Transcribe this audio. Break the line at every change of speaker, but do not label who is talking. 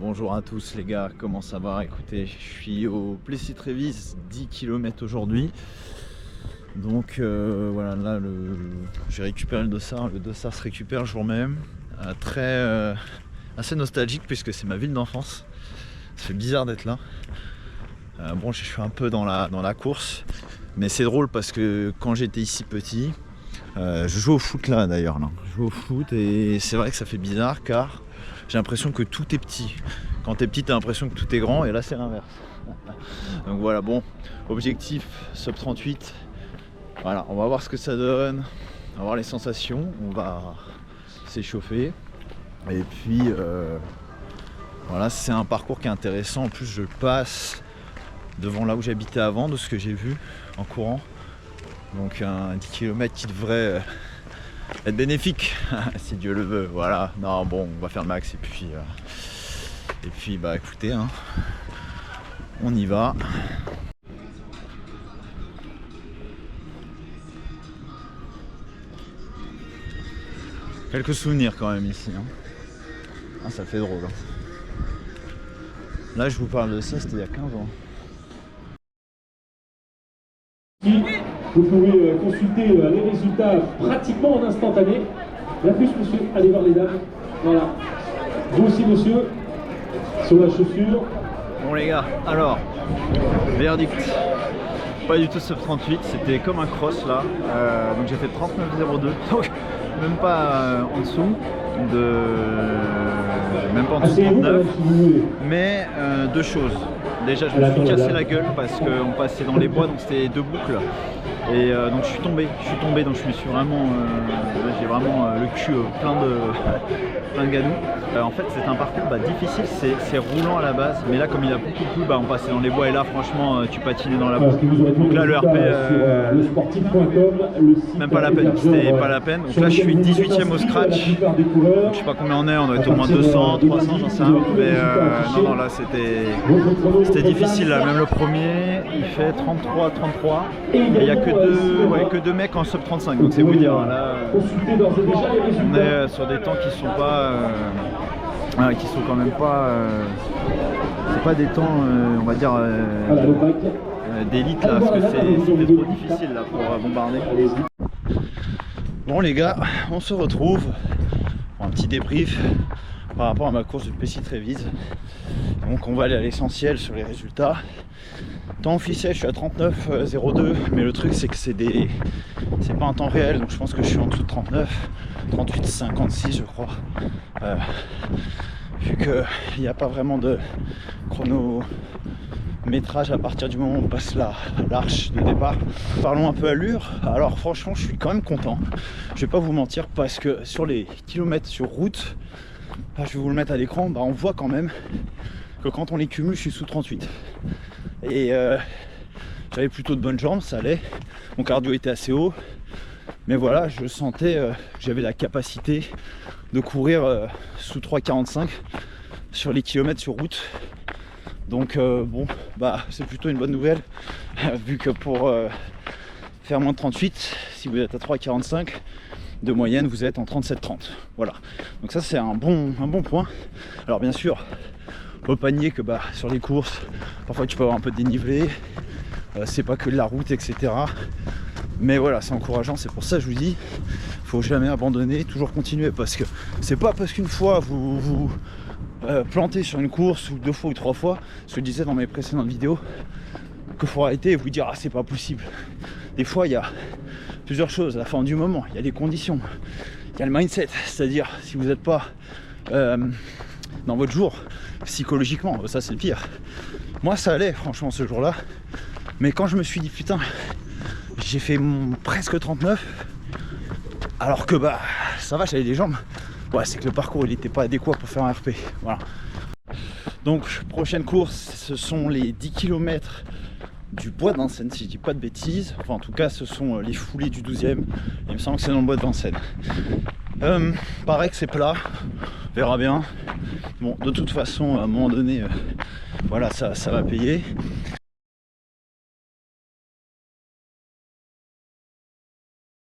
Bonjour à tous les gars, comment ça va? Écoutez, je suis au Plessis-Trévise, 10 km aujourd'hui. Donc voilà, là j'ai récupéré le dossard se récupère le jour même. Assez nostalgique puisque c'est ma ville d'enfance. Ça fait bizarre d'être là. Bon, je suis un peu dans la course, mais c'est drôle parce que quand j'étais ici petit, je joue au foot là d'ailleurs. Je joue au foot et c'est vrai que ça fait bizarre car j'ai l'impression que tout est petit. Quand t'es petit, t'as l'impression que tout est grand et là c'est l'inverse. Donc voilà, bon, objectif sub 38. Voilà, on va voir ce que ça donne, on va voir les sensations, on va s'échauffer. Et puis voilà, c'est un parcours qui est intéressant. En plus, je passe devant là où j'habitais avant, de ce que j'ai vu en courant. Donc un 10 km qui devrait être bénéfique, si Dieu le veut. Voilà, non, bon, on va faire le max et puis bah écoutez, hein, on y va. Quelques souvenirs quand même ici, hein. Ah, ça fait drôle, hein. Là je vous parle de ça, c'était il y a 15 ans.
Vous pouvez consulter les résultats pratiquement en instantané. La plus, monsieur, allez voir les dames. Voilà. Vous aussi, monsieur, sur la chaussure.
Bon les gars, alors, verdict. Pas du tout sub 38, c'était comme un cross là. Donc j'ai fait 39,02. Donc même pas en dessous même pas en dessous de 39. Mais deux choses. Déjà je me suis cassé la gueule parce qu'on passait dans les bois, donc c'était deux boucles. Et donc je suis tombé, donc je me suis vraiment, j'ai vraiment le cul plein de gadou. En fait c'est un parcours difficile, c'est roulant à la base, mais là comme il a beaucoup plu, on passait dans les bois et là franchement tu patinais dans la boue. Donc là le RP, même pas la peine, c'était pas la peine. Donc là je suis 18ème au scratch, donc, je sais pas combien on doit être au moins 200, 300, j'en sais rien. Mais non là c'était difficile là, même le premier il fait 33, et il n'y a que deux mecs en sub 35, donc c'est vous dire, là on est sur des temps qui sont pas quand même pas c'est pas des temps on va dire d'élite là, parce que c'était trop difficile là pour bombarder. Bon les gars, on se retrouve pour un petit débrief par rapport à ma course de Plessis-Trévise. Donc on va aller à l'essentiel sur les résultats. Temps officiel, je suis à 39,02, mais le truc c'est que c'est pas un temps réel, donc je pense que je suis en dessous de 39, 38,56 je crois. Vu qu'il n'y a pas vraiment de chronométrage à partir du moment où on passe l'arche de départ. Parlons un peu allure. Alors franchement je suis quand même content, je vais pas vous mentir, parce que sur les kilomètres sur route, je vais vous le mettre à l'écran, on voit quand même que quand on les cumule je suis sous 38. Et j'avais plutôt de bonnes jambes, ça allait, mon cardio était assez haut, mais voilà, je sentais que j'avais la capacité de courir sous 3,45 sur les kilomètres sur route. Donc bon, c'est plutôt une bonne nouvelle, vu que pour faire moins de 38, si vous êtes à 3,45 de moyenne, vous êtes en 37,30. Voilà, donc ça c'est un bon point. Alors bien sûr, faut pas nier que sur les courses, parfois tu peux avoir un peu de dénivelé, c'est pas que de la route, etc. Mais voilà, c'est encourageant, c'est pour ça que je vous dis, faut jamais abandonner, toujours continuer, parce que c'est pas parce qu'une fois vous plantez sur une course, ou 2 fois ou 3 fois, ce que je disais dans mes précédentes vidéos, qu'il faut arrêter et vous dire c'est pas possible. Des fois il y a plusieurs choses, la forme du moment, il y a les conditions, il y a le mindset, c'est-à-dire si vous n'êtes pas dans votre jour, psychologiquement, ça c'est le pire. Moi ça allait franchement ce jour-là, mais quand je me suis dit putain, j'ai fait presque 39, alors que ça va, j'avais des jambes, c'est que le parcours il n'était pas adéquat pour faire un RP. Voilà. Donc prochaine course, ce sont les 10 km du bois de Vincennes, si je dis pas de bêtises. Enfin en tout cas ce sont les foulées du 12e, il me semble que c'est dans le bois de Vincennes. Pareil que c'est plat, on verra bien. Bon, de toute façon à un moment donné voilà, ça va payer.